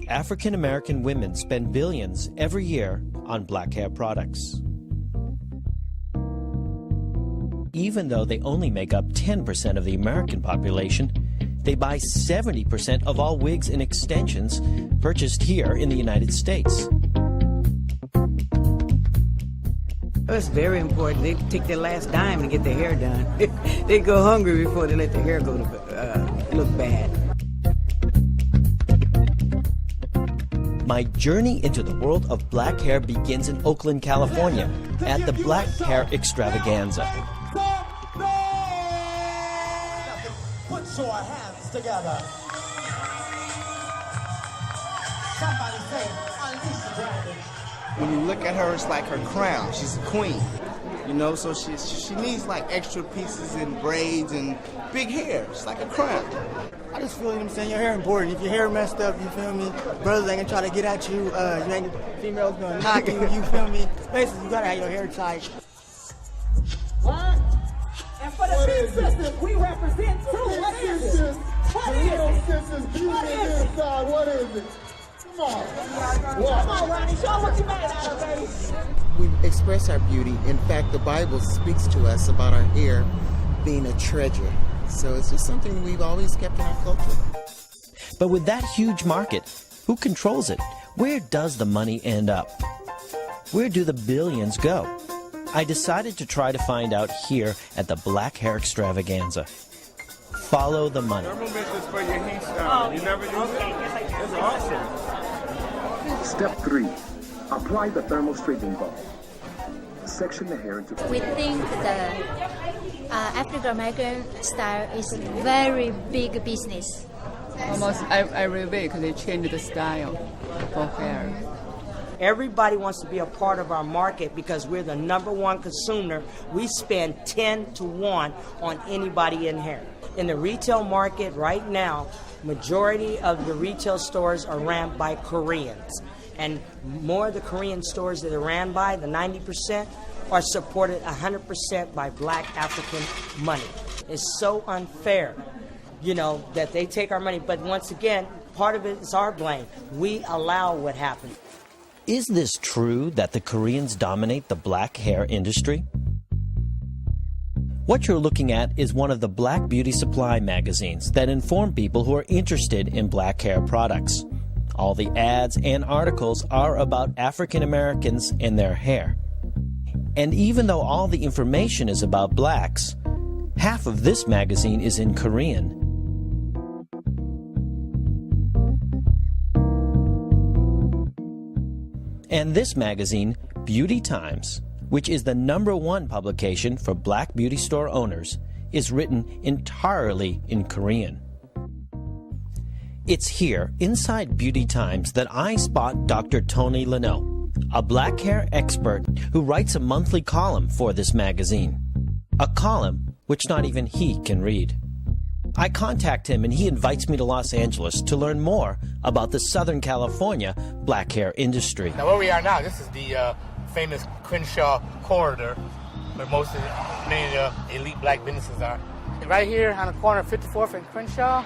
African American women spend billions every year on black hair products. Even though they only make up 10% of the American population, they buy 70% of all wigs and extensions purchased here in the United States. It's very important. They take their last dime to get their hair done. They go hungry before they let their hair go to look bad. My journey into the world of black hair begins in Oakland, California, at the Black Hair Extravaganza. Put your hands together. Somebody say, unleash the dragon. When you look at her, it's like her crown. She's a queen, you know, so she needs like extra pieces and braids and big hair. It's like a crown. I just feel, you know what I'm saying, your hair important. If your hair messed up, you feel me, brothers ain't gonna try to get at you, you ain't, females gonna knock you, you feel me? Basically, you gotta have your hair tight. What? And for the big sisters, we represent too. What is it? What is it? What is it? What is it? Come on. Come on, Ronnie. Show what you made out of, baby. We express our beauty. In fact, the Bible speaks to us about our hair being a treasure. So it's just something we've always kept in our culture. But with that huge market, who controls it? Where does the money end up? Where do the billions go? I decided to try to find out here at the Black Hair Extravaganza. Follow the money. Thermometers for your hairstyle. You never use it? It's awesome. Step 3. Apply the thermal straightening ball. Section the hair into... We think the African American style is a very big business. Almost every week they change the style for hair. Everybody wants to be a part of our market because we're the #1 consumer. We spend 10 to 1 on anybody in hair. In the retail market right now, majority of the retail stores are ran by Koreans. And more of the Korean stores that are ran by, the 90%, are supported 100% by black African money. It's so unfair, you know, that they take our money. But once again, part of it is our blame. We allow what happened. Is this true that the Koreans dominate the black hair industry? What you're looking at is one of the Black Beauty Supply magazines that inform people who are interested in black hair products. All the ads and articles are about African Americans and their hair. And even though all the information is about blacks, half of this magazine is in Korean. And this magazine, Beauty Times, which is the #1 publication for black beauty store owners, is written entirely in Korean. It's here, inside Beauty Times, that I spot Dr. Tony Leno, a black hair expert who writes a monthly column for this magazine. A column which not even he can read. I contact him and he invites me to Los Angeles to learn more about the Southern California black hair industry. Now where we are now, this is the famous Crenshaw corridor where most of many of the elite black businesses are. And right here on the corner of 54th and Crenshaw,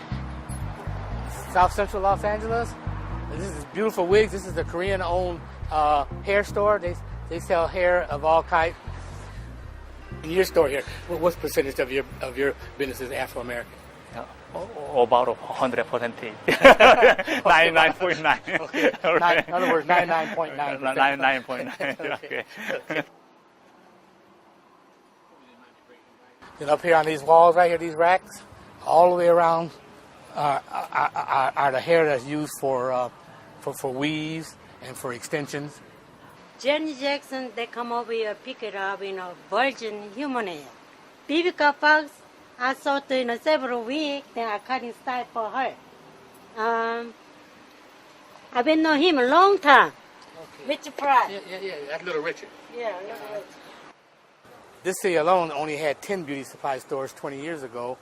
South Central Los Angeles. This is beautiful wigs. This is the Korean-owned hair store. They sell hair of all kinds. In your store here, what's percentage of your business is Afro-American? About 100%. 99.9. Okay. In other words, 99.9%. 99.9. Okay. And up here on these walls right here, these racks, all the way around are the hair that's used for weaves and for extensions. Janet Jackson, they come over here, pick it up, virgin human hair. Vivica Fox, I saw her several weeks, then I cut in style for her. I've been knowing him a long time. Okay. Richard Pryor. Yeah, that's Little Richard. Yeah, Little Richard. This city alone only had 10 beauty supply stores 20 years ago.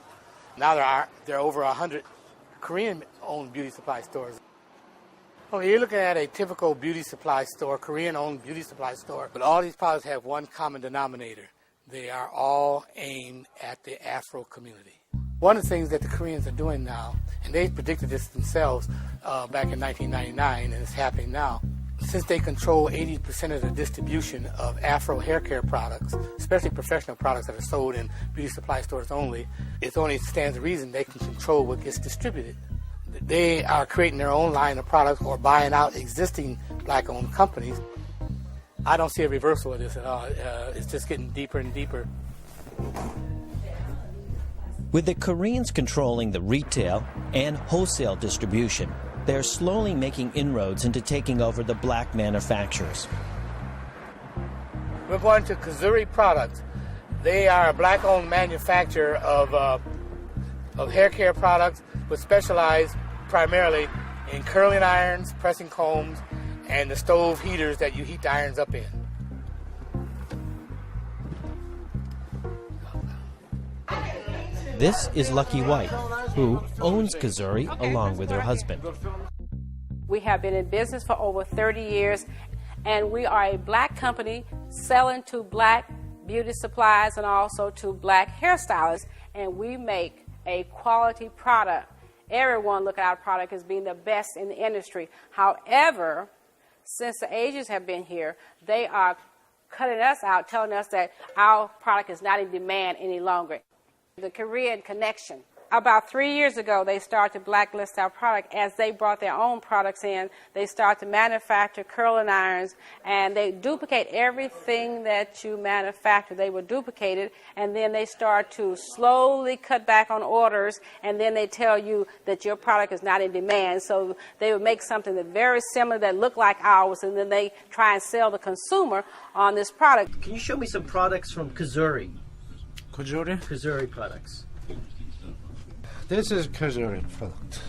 Now there are over 100 Korean-owned beauty supply stores. Well, you're looking at a typical beauty supply store, Korean-owned beauty supply store, but all these products have one common denominator. They are all aimed at the Afro community. One of the things that the Koreans are doing now, And they predicted this themselves back in 1999, and it's happening now. Since they control 80% of the distribution of Afro hair care products, especially professional products that are sold in beauty supply stores only, it only stands to reason they can control what gets distributed. They are creating their own line of products or buying out existing black-owned companies. I don't see a reversal of this at all. It's just getting deeper and deeper. With the Koreans controlling the retail and wholesale distribution, they're slowly making inroads into taking over the black manufacturers. We're going to Kazuri Products. They are a black-owned manufacturer of hair care products, but specialize primarily in curling irons, pressing combs, and the stove heaters that you heat the irons up in. This is Lucky White, who owns Kazuri along with her husband. We have been in business for over 30 years, and we are a black company selling to black beauty supplies and also to black hairstylists, and we make a quality product. Everyone look at our product as being the best in the industry. However, since the Asians have been here, they are cutting us out, telling us that our product is not in demand any longer. The Korean connection. About 3 years ago, they started to blacklist our product. As they brought their own products in, they started to manufacture curling irons, and they duplicate everything that you manufacture. They were duplicated, and then they start to slowly cut back on orders, and then they tell you that your product is not in demand. So they would make something that's very similar that looked like ours, and then they try and sell the consumer on this product. Can you show me some products from Kazuri? Kazuri? Kazuri products. This is Kazuri product.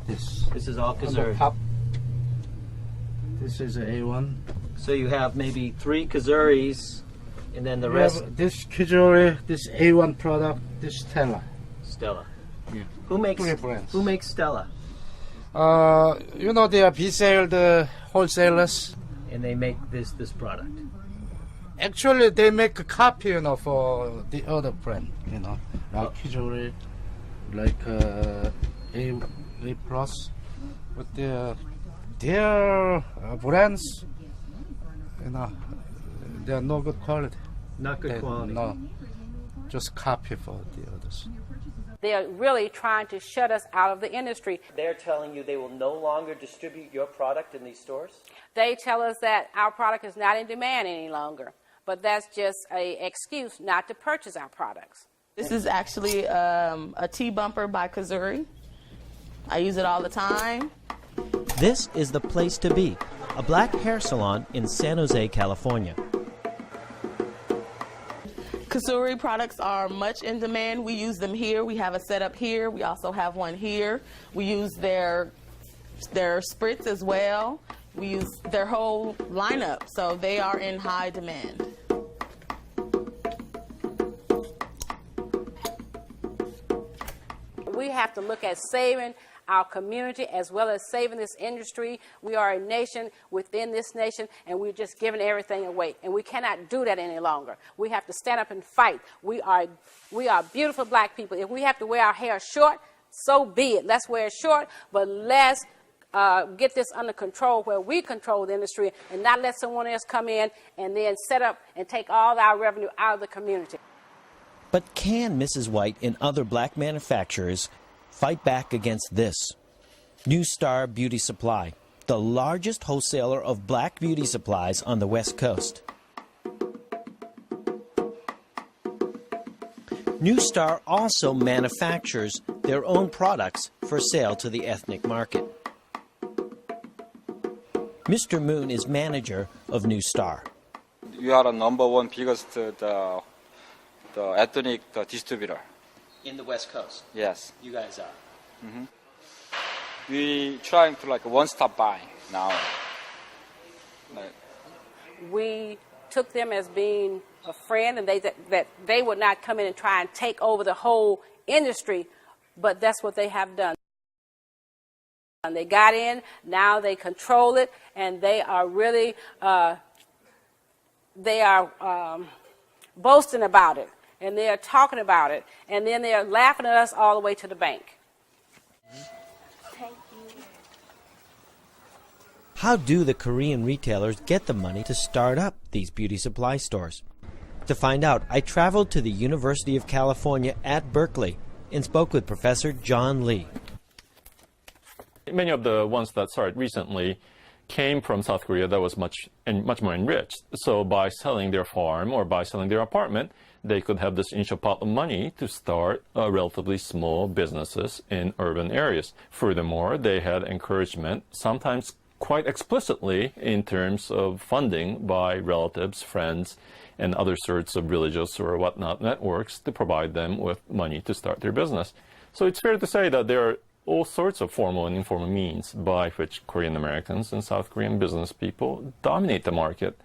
This is all Kazuri. Top. This is A1. So you have maybe 3 Kazuris, and then the rest. This Kazuri, this A1 product, this Stella. Stella. Yeah. Who makes? 3 brands. Who makes Stella? You know, they are resale the wholesalers. And they make this product. Actually, they make a copy, you know, for the other brand, you know, like Kazuri, like A Plus, but their brands, you know, they are no good quality. Not good quality. No, just copy for the others. They are really trying to shut us out of the industry. They're telling you they will no longer distribute your product in these stores? They tell us that our product is not in demand any longer, but that's just an excuse not to purchase our products. This is actually a T-bumper by Kazuri. I use it all the time. This is the place to be, a black hair salon in San Jose, California. Kazuri products are much in demand. We use them here. We have a setup here. We also have one here. We use their spritz as well. We use their whole lineup, so they are in high demand. We have to look at saving our community as well as saving this industry. We are a nation within this nation, and we're just giving everything away. And we cannot do that any longer. We have to stand up and fight. We are beautiful black people. If we have to wear our hair short, so be it. Let's wear it short, but let's get this under control where we control the industry and not let someone else come in and then set up and take all our revenue out of the community. But can Mrs. White and other black manufacturers fight back against this? New Star Beauty Supply, the largest wholesaler of black beauty supplies on the West Coast. New Star also manufactures their own products for sale to the ethnic market. Mr. Moon is manager of New Star. We are the #1 biggest the ethnic distributor. In the West Coast? Yes. You guys are? Mm-hmm. We trying to like one-stop buying now. We took them as being a friend, and that they would not come in and try and take over the whole industry, but that's what they have done. And they got in, now they control it, and they are really, boasting about it, and they are talking about it, and then they are laughing at us all the way to the bank. How do the Korean retailers get the money to start up these beauty supply stores? To find out, I traveled to the University of California at Berkeley and spoke with Professor John Lee. Many of the ones that started recently came from South Korea that was much more enriched. So by selling their farm or by selling their apartment, they could have this initial pot of money to start relatively small businesses in urban areas. Furthermore, they had encouragement, sometimes quite explicitly in terms of funding by relatives, friends, and other sorts of religious or whatnot networks to provide them with money to start their business. So it's fair to say that there are all sorts of formal and informal means by which Korean Americans and South Korean business people dominate the market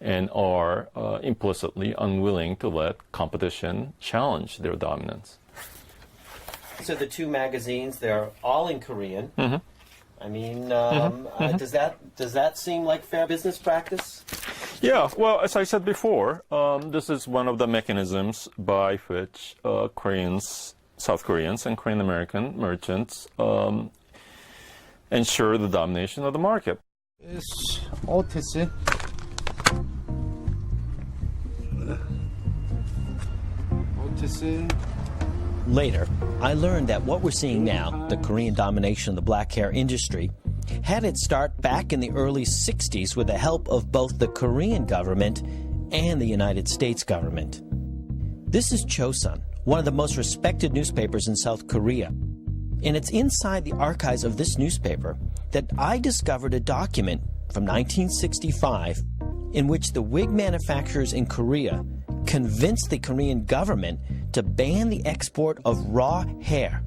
and are implicitly unwilling to let competition challenge their dominance. So the two magazines, they're all in Korean. Mm-hmm. I mean, does that seem like fair business practice? Yeah, well, as I said before, this is one of the mechanisms by which South Koreans and Korean American merchants ensure the domination of the market. It's OTC. OTC. Later, I learned that what we're seeing now, the Korean domination of the black hair industry, had its start back in the early 60s with the help of both the Korean government and the United States government. This is Chosun, one of the most respected newspapers in South Korea. And it's inside the archives of this newspaper that I discovered a document from 1965 in which the wig manufacturers in Korea convinced the Korean government to ban the export of raw hair,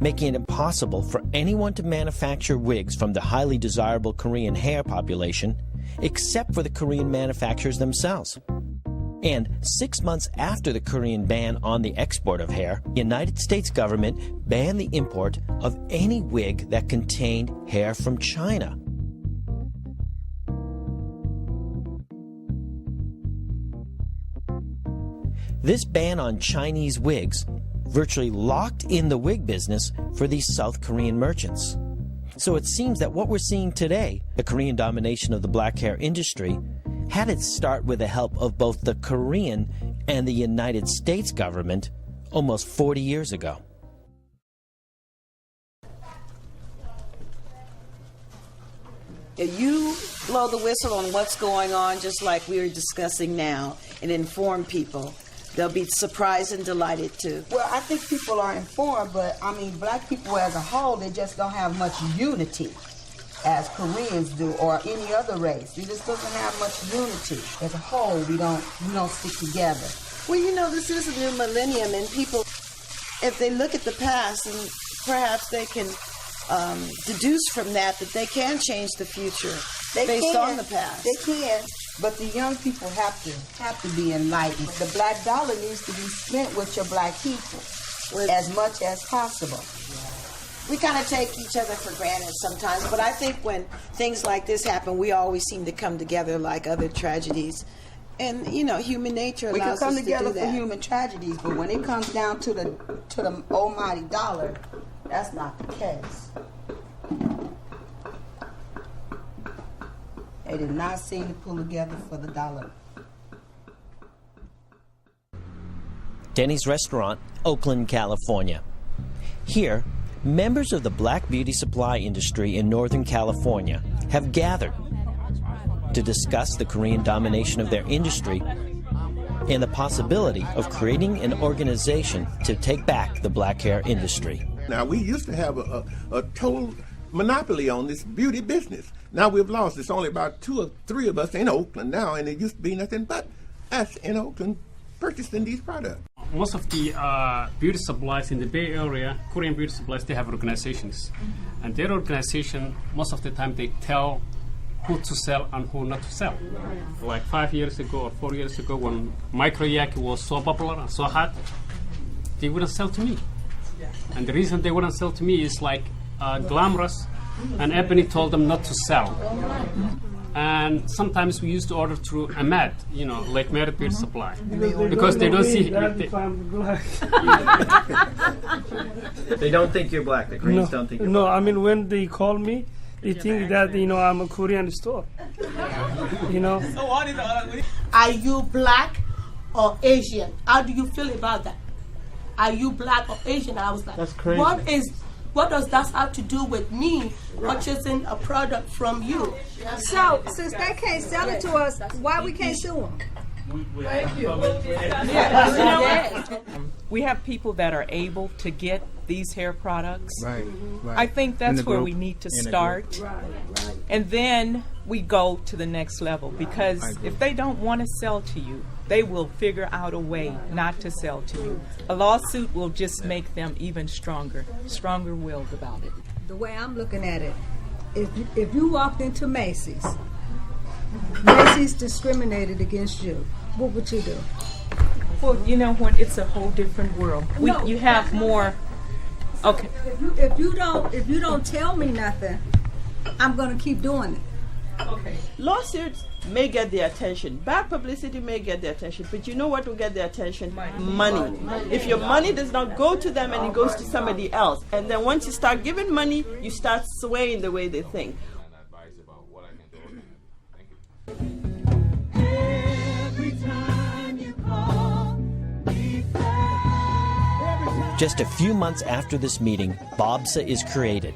making it impossible for anyone to manufacture wigs from the highly desirable Korean hair population except for the Korean manufacturers themselves. And 6 months after the Korean ban on the export of hair, the United States government banned the import of any wig that contained hair from China. This ban on Chinese wigs virtually locked in the wig business for these South Korean merchants. So it seems that what we're seeing today, the Korean domination of the black hair industry, had its start with the help of both the Korean and the United States government almost 40 years ago. If you blow the whistle on what's going on, just like we are discussing now, and inform people, they'll be surprised and delighted too. Well, I think people are informed, but I mean, black people as a whole, they just don't have much unity as Koreans do, or any other race. It just doesn't have much unity. As a whole, we don't stick together. Well, you know, this is a new millennium, and people, if they look at the past, and perhaps they can deduce from that they can change the future based on the past. They can, but the young people have to be enlightened. The black dollar needs to be spent with your black people as much as possible. We kind of take each other for granted sometimes, but I think when things like this happen, we always seem to come together like other tragedies. And, you know, human nature allows us to do that. We can come together for human tragedies, but when it comes down to the almighty dollar, that's not the case. They did not seem to pull together for the dollar. Denny's Restaurant, Oakland, California. Here, members of the black beauty supply industry in Northern California have gathered to discuss the Korean domination of their industry and the possibility of creating an organization to take back the black hair industry. Now, we used to have a total monopoly on this beauty business. Now we've lost. It's only about 2 or 3 of us in Oakland now, and it used to be nothing but us in Oakland purchasing these products. Most of the beauty supplies in the Bay Area, Korean beauty supplies, they have organizations. And their organization, most of the time, they tell who to sell and who not to sell. Like 5 years ago or 4 years ago, when Micro Yak was so popular and so hot, they wouldn't sell to me. And the reason they wouldn't sell to me is like glamorous, and Ebony told them not to sell. And sometimes we used to order through Ahmed, Lake Merritt Beauty Supply, because they don't see. They don't think you're black. The Koreans don't think you're black. No, I mean, when they call me, they think that, I'm a Korean store. Are you black or Asian? How do you feel about that? Are you black or Asian? I was like, that's crazy. What does that have to do with me purchasing a product from you? So, since they can't sell it to us, why we can't sue them? Thank you. We have people that are able to get these hair products. Right. I think that's where we need to start. And then we go to the next level, because if they don't want to sell to you, they will figure out a way not to sell to you. A lawsuit will just make them even stronger-willed about it. The way I'm looking at it, if you walked into Macy's discriminated against you, what would you do? Well, you know what? It's a whole different world. You have more. Okay. If you don't tell me nothing, I'm gonna keep doing it. Okay. Lawsuits may get their attention. Bad publicity may get their attention. But you know what will get their attention? Money. If your money does not go to them and it goes to somebody else, and then once you start giving money, you start swaying the way they think. Just a few months after this meeting, BOBSA is created,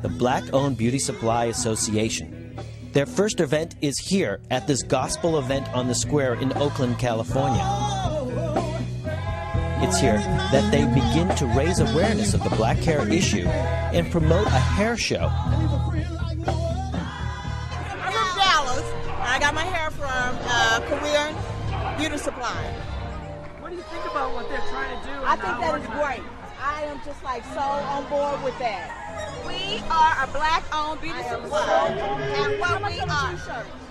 the Black-Owned Beauty Supply Association. Their first event is here at this gospel event on the square in Oakland, California. It's here that they begin to raise awareness of the black hair issue and promote a hair show. I'm from Dallas. I got my hair from Korean Beauty Supply. What do you think about what they're trying to do? I think that is great. I am just so on board with that. We are a black-owned beauty supply, and what we are,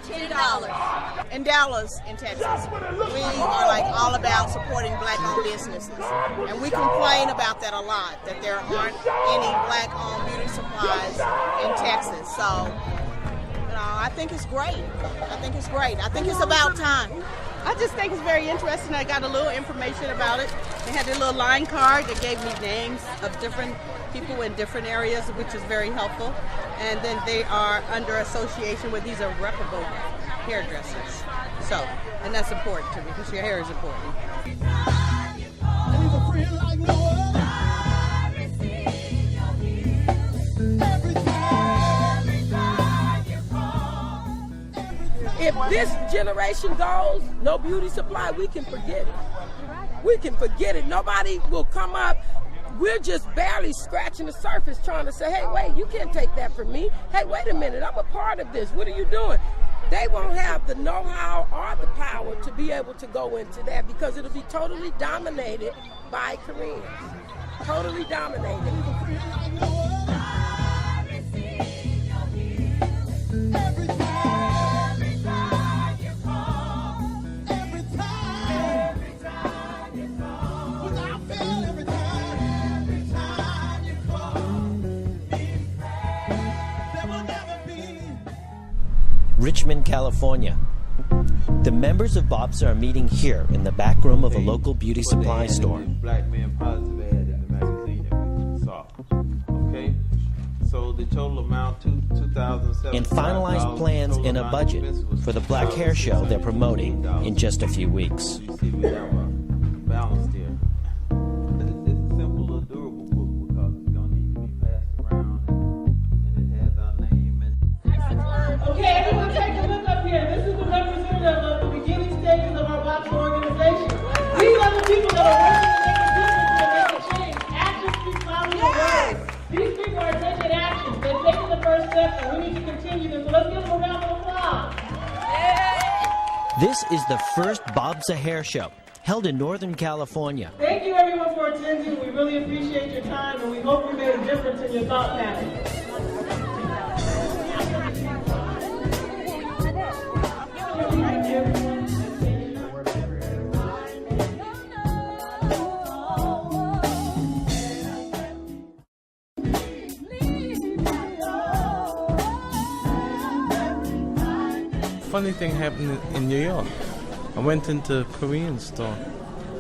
$10 in Dallas, in Texas. We are all about supporting black-owned businesses, and we complain about that a lot, that there aren't any black-owned beauty supplies in Texas. So, I think it's great. I think it's about time. I just think it's very interesting. I got a little information about it. They had a little line card that gave me names of different people in different areas, which is very helpful. And then they are under association with these are reputable hairdressers. So, and that's important to me because your hair is important. If this generation goes, no beauty supply, we can forget it. We can forget it. Nobody will come up. We're just barely scratching the surface trying to say, hey, wait, you can't take that from me. Hey, wait a minute, I'm a part of this. What are you doing? They won't have the know-how or the power to be able to go into that because it'll be totally dominated by Koreans. Totally dominated. Richmond, California. The members of BOBSA are meeting here in the back room of a local beauty supply store. Black men positive ad in the magazine that we saw. Okay? So the total amount, $2,700. And finalized plans in a budget for the black hair show they're promoting in just a few weeks. You see, we have a balance there. It's a simple little durable book because it's going to need to be passed around and it has our name and... Okay, everyone take a look up here. This is the representative of the beginning stages of our BOBSA organization. These are the people that are working to make a change. Actions speak louder than words. These people are taking action. They're taking the first step, and we need to continue this. So let's give them a round of applause. This is the first BOBSA hair show, held in Northern California. Thank you, everyone, for attending. We really appreciate your time, and we hope we made a difference in your thought pattern. funny thing happened in New York. I went into a Korean store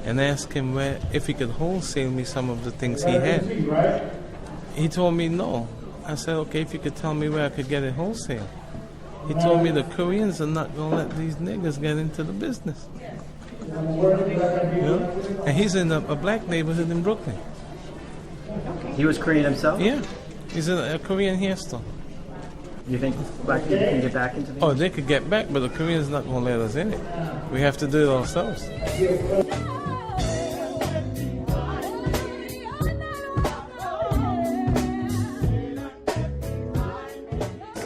and asked him if he could wholesale me some of the things he had. He told me no. I said, okay, if you could tell me where I could get it wholesale. He told me the Koreans are not going to let these niggas get into the business. You know? And he's in a black neighborhood in Brooklyn. He was Korean himself? Yeah. He's in a Korean hair store. You think black people can get back into the Oh, they could get back, but the Koreans not going to let us in it. We have to do it ourselves.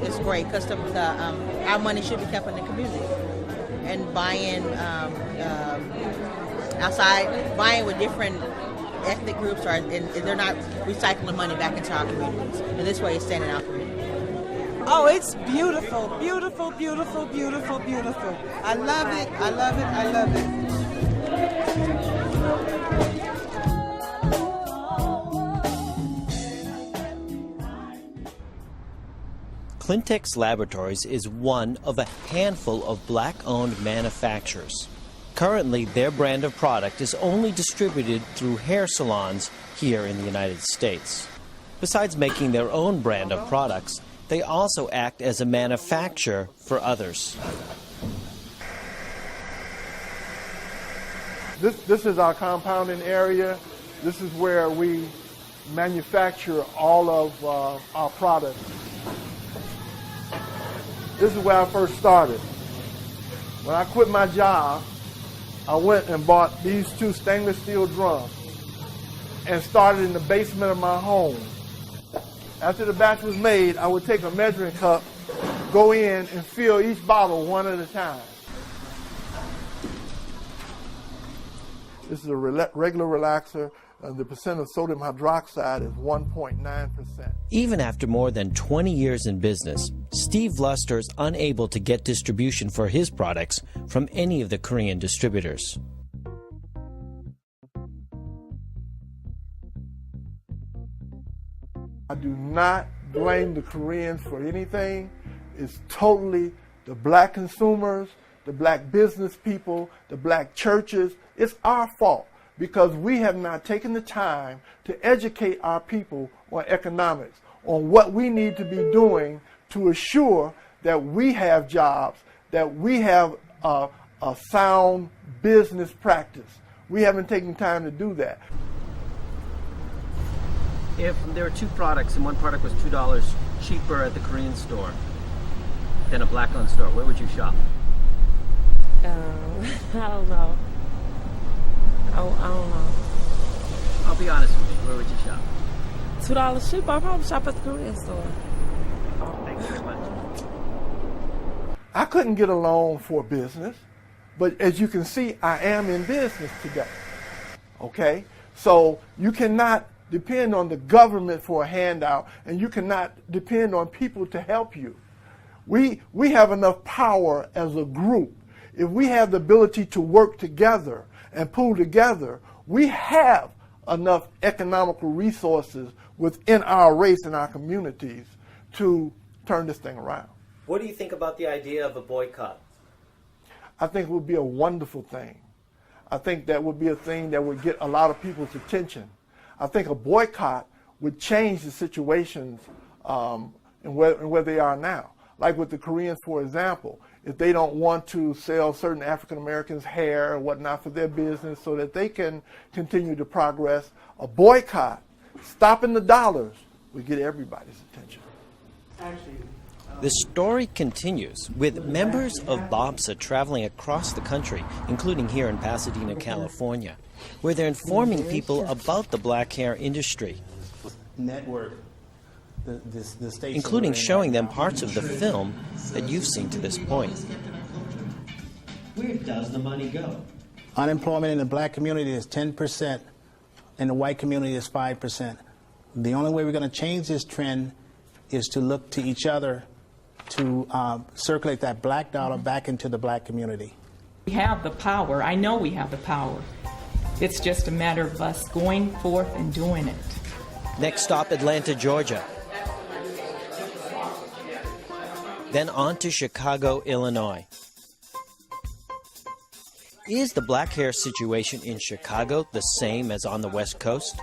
It's great because our money should be kept in the community. And buying outside, buying with different ethnic groups, and they're not recycling money back into our communities. And this way it's staying in our community. Oh, it's beautiful, beautiful, beautiful, beautiful, beautiful. I love it, I love it, I love it. Clintex Laboratories is one of a handful of black-owned manufacturers. Currently, their brand of product is only distributed through hair salons here in the United States. Besides making their own brand of products, they also act as a manufacturer for others. This is our compounding area. This is where we manufacture all of our products. This is where I first started. When I quit my job, I went and bought these 2 stainless steel drums and started in the basement of my home. After the batch was made, I would take a measuring cup, go in and fill each bottle one at a time. This is a regular relaxer. The percent of sodium hydroxide is 1.9%. Even after more than 20 years in business, Steve Luster is unable to get distribution for his products from any of the Korean distributors. I do not blame the Koreans for anything. It's totally the black consumers, the black business people, the black churches. It's our fault because we have not taken the time to educate our people on economics, on what we need to be doing to assure that we have jobs, that we have a sound business practice. We haven't taken time to do that. If there were 2 products and one product was $2 cheaper at the Korean store than a black-owned store, where would you shop? I don't know. I don't know. I'll be honest with you. Where would you shop? $2 cheaper, I'll probably shop at the Korean store. Thanks very much. I couldn't get a loan for business, but as you can see, I am in business today. Okay? So you cannot depend on the government for a handout, and you cannot depend on people to help you. We have enough power as a group. If we have the ability to work together and pull together, we have enough economical resources within our race and our communities to turn this thing around. What do you think about the idea of a boycott? I think it would be a wonderful thing. I think that would be a thing that would get a lot of people's attention. I think a boycott would change the situations and where they are now. Like with the Koreans, for example, if they don't want to sell certain African Americans hair or whatnot for their business so that they can continue to progress, a boycott, stopping the dollars, would get everybody's attention. The story continues with members of BOBSA traveling across the country, including here in Pasadena, California, where they're informing people about the black hair industry, network, including showing them parts of the film that you've seen to this point. Where does the money go? Unemployment in the black community is 10%, in the white community is 5%. The only way we're going to change this trend is to look to each other to circulate that black dollar back into the black community. We have the power. I know we have the power. It's just a matter of us going forth and doing it. Next stop, Atlanta, Georgia. Then on to Chicago, Illinois. Is the black hair situation in Chicago the same as on the West Coast?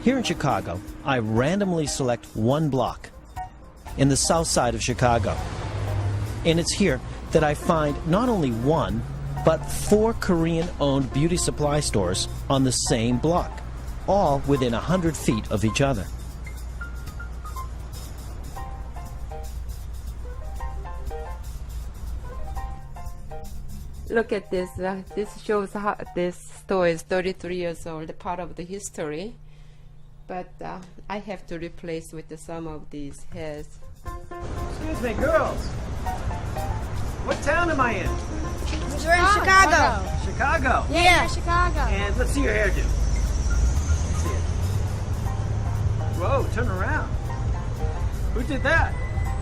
Here in Chicago, I randomly select one block in the south side of Chicago. And it's here that I find not only one, but 4 Korean-owned beauty supply stores on the same block, all within 100 feet of each other. Look at this. This shows how this store is 33 years old, part of the history. But I have to replace with some of these hairs. Excuse me, girls. What town am I in? We're in Chicago. Chicago? Yeah, Chicago. And let's see your hairdo. Let's see it. Whoa, turn around. Who did that?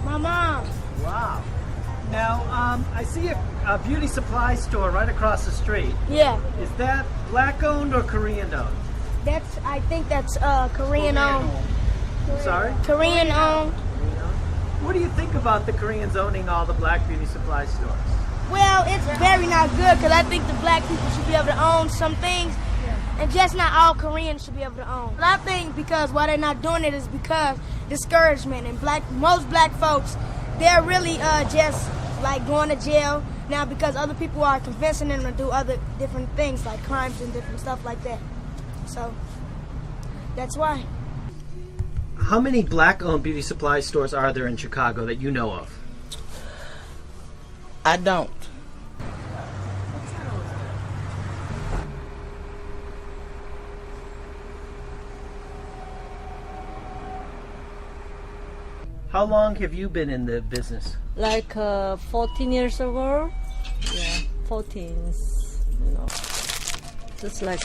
My mom. Wow. Now, I see a beauty supply store right across the street. Yeah. Is that black-owned or Korean-owned? I think that's Korean-owned. Sorry? Korean-owned. What do you think about the Koreans owning all the black beauty supply stores? Well, it's very not good because I think the black people should be able to own some things, and just not all Koreans should be able to own. But I think because why they're not doing it is because discouragement, and most black folks, they're really just like going to jail now because other people are convincing them to do other different things like crimes and different stuff like that. So that's why. How many black-owned beauty supply stores are there in Chicago that you know of? I don't. How long have you been in the business? Like 14 years ago. Yeah, 14. Just like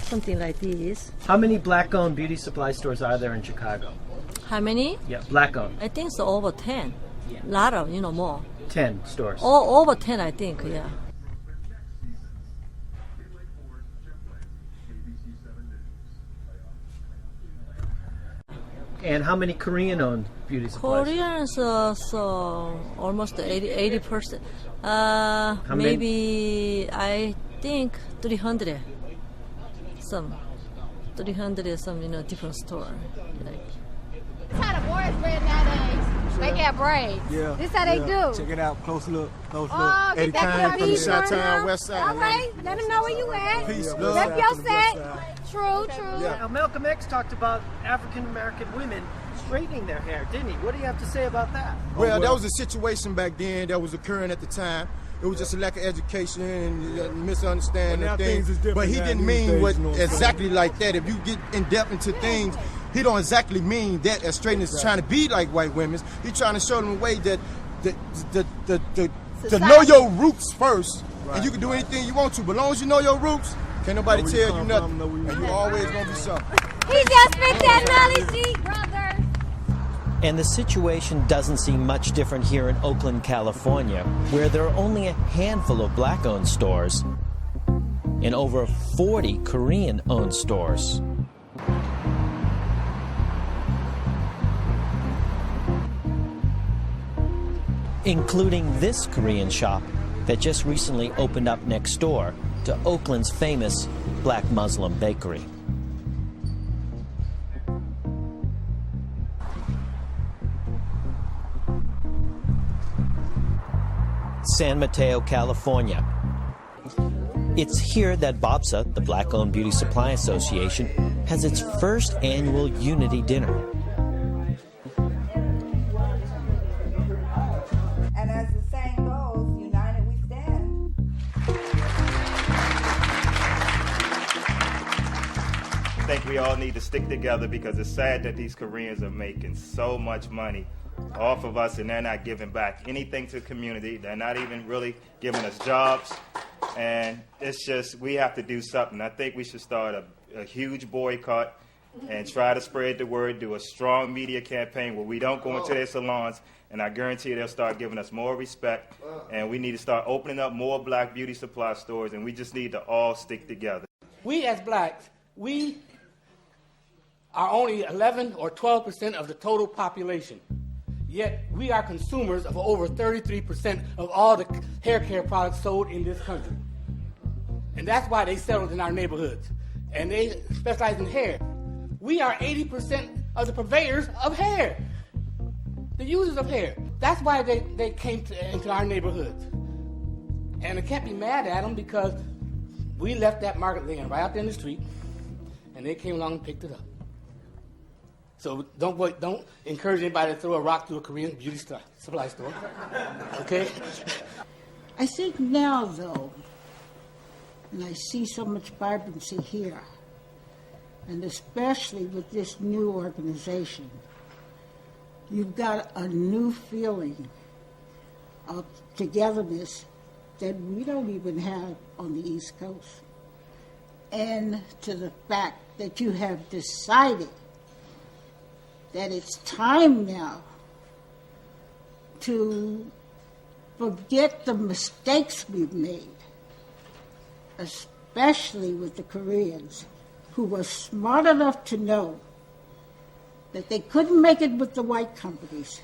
something like this. How many black-owned beauty supply stores are there in Chicago? How many? Yeah, black-owned. I think so, over 10. A lot of, more. 10 stores. Oh, over 10, I think, yeah. And how many Korean-owned beauty supplies? Koreans, so almost 80%. Maybe I think 300. Some 300 some different store. This how the boys wear nowadays. They got braids. Yeah. This how they do. Check it out. Close look. Close look. Oh, Eddie get Kane that from the piece Chi-Town West Side. All right, let them know where you at. Peace, Rep your set. True. Now, Malcolm X talked about African-American women straightening their hair, didn't he? What do you have to say about that? Well, that was a situation back then that was occurring at the time. It was just a lack of education and misunderstanding of things. But he didn't mean what exactly like that. If you get in depth into things, he don't exactly mean that as straight as trying to be like white women. He's trying to show them a way that to know your roots first, and you can do anything you want to. But as long as you know your roots, can't nobody tell you nothing, and you always gonna be something. He just spit that knowledge, G, brother. And the situation doesn't seem much different here in Oakland, California, where there are only a handful of black-owned stores and over 40 Korean-owned stores. Including this Korean shop that just recently opened up next door to Oakland's famous Black Muslim bakery. San Mateo, California. It's here that BOBSA, the Black-Owned Beauty Supply Association, has its first annual Unity Dinner. And as the saying goes, united we stand. I think we all need to stick together because it's sad that these Koreans are making so much money off of us and they're not giving back anything to the community. They're not even really giving us jobs. And it's just, we have to do something. I think we should start a huge boycott and try to spread the word, do a strong media campaign where we don't go into their salons, and I guarantee they'll start giving us more respect. And we need to start opening up more black beauty supply stores, and we just need to all stick together. We as blacks, we are only 11 or 12% of the total population. Yet we are consumers of over 33% of all the hair care products sold in this country. And that's why they settled in our neighborhoods. And they specialize in hair. We are 80% of the purveyors of hair, the users of hair. That's why they came into our neighborhoods. And I can't be mad at them because we left that market laying right out there in the street, and they came along and picked it up. So don't encourage anybody to throw a rock through a Korean beauty supply store, okay? I think now, though, and I see so much vibrancy here, and especially with this new organization, you've got a new feeling of togetherness that we don't even have on the East Coast. And to the fact that you have decided that it's time now to forget the mistakes we've made, especially with the Koreans, who were smart enough to know that they couldn't make it with the white companies.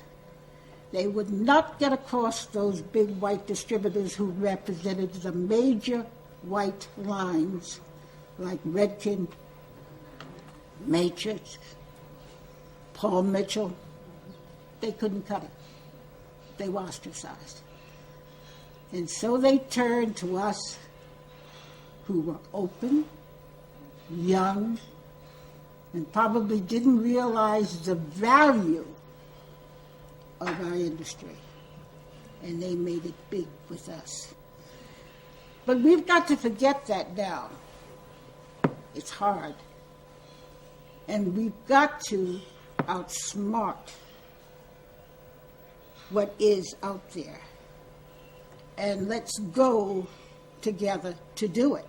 They would not get across those big white distributors who represented the major white lines like Redken, Matrix, Paul Mitchell. They couldn't cut it. They were ostracized. And so they turned to us who were open, young, and probably didn't realize the value of our industry. And they made it big with us. But we've got to forget that now. It's hard. And we've got to outsmart what is out there. And let's go together to do it.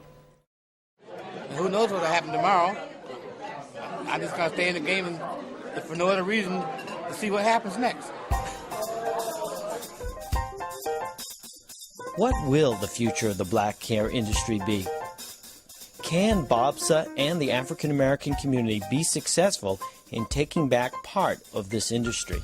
Who knows what will happen tomorrow? I'm just going to stay in the game and, if for no other reason, to see what happens next. What will the future of the black hair industry be? Can BOBSA and the African American community be successful in taking back part of this industry?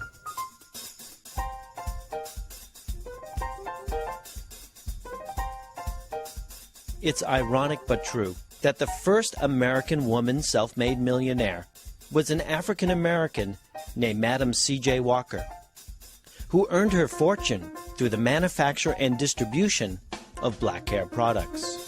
It's ironic but true that the first American woman self-made millionaire was an African American named Madam C.J. Walker, who earned her fortune through the manufacture and distribution of black hair products.